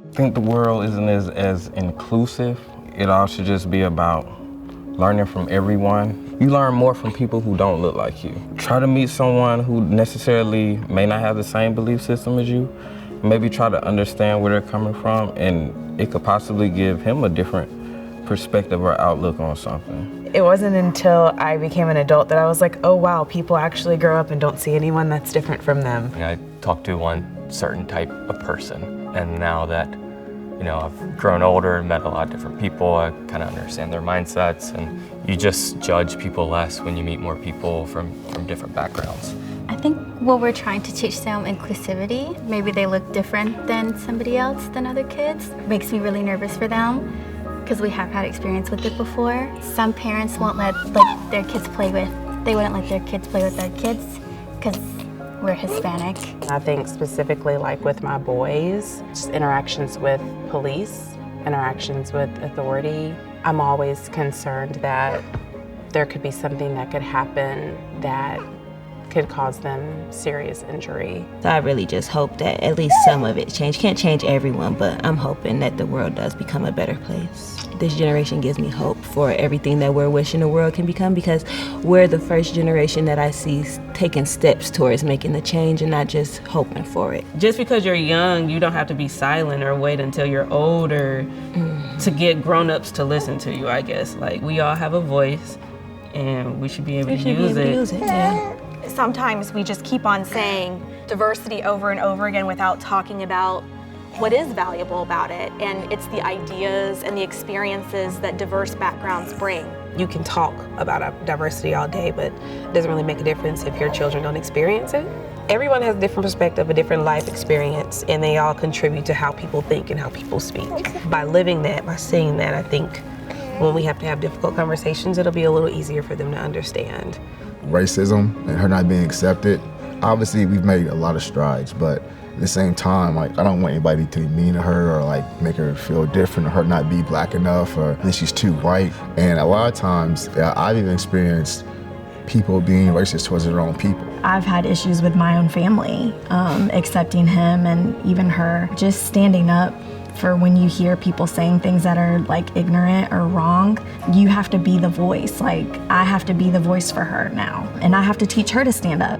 I think the world isn't as inclusive. It all should just be about learning from everyone. You learn more from people who don't look like you. Try to meet someone who necessarily may not have the same belief system as you. Maybe try to understand where they're coming from, and it could possibly give him a different perspective or outlook on something. It wasn't until I became an adult that I was like, oh wow, people actually grow up and don't see anyone that's different from them. I talked to one certain type of person, and now that I've grown older and met a lot of different people, I kind of understand their mindsets, and you just judge people less when you meet more people from different backgrounds. I think what we're trying to teach them inclusivity. Maybe they look different than somebody else, than other kids. Makes me really nervous for them because we have had experience with it before. Some parents won't let their kids play with, they wouldn't let their kids play with their kids because we're Hispanic. I think specifically like with my boys, just interactions with police, interactions with authority. I'm always concerned that there could be something that could happen that could cause them serious injury. So I really just hope that at least some of it change. Can't change everyone, but I'm hoping that the world does become a better place. This generation gives me hope for everything that we're wishing the world can become, because we're the first generation that I see taking steps towards making the change and not just hoping for it. Just because you're young, you don't have to be silent or wait until you're older to get grown-ups to listen to you, I guess. Like, we all have a voice and we should be able to use it. Yeah. Sometimes we just keep on saying diversity over and over again without talking about what is valuable about it, and it's the ideas and the experiences that diverse backgrounds bring. You can talk about diversity all day, but it doesn't really make a difference if your children don't experience it. Everyone has a different perspective, a different life experience, and they all contribute to how people think and how people speak. By living that, by seeing that, I think when we have to have difficult conversations, it'll be a little easier for them to understand. Racism and her not being accepted, obviously we've made a lot of strides, but at the same time, like, I don't want anybody to be mean to her or like make her feel different, or her not be black enough, or that she's too white. And a lot of times, I've even experienced people being racist towards their own people. I've had issues with my own family, accepting him and even her, just standing up for when you hear people saying things that are like ignorant or wrong. You have to be the voice. Like, I have to be the voice for her now, and I have to teach her to stand up.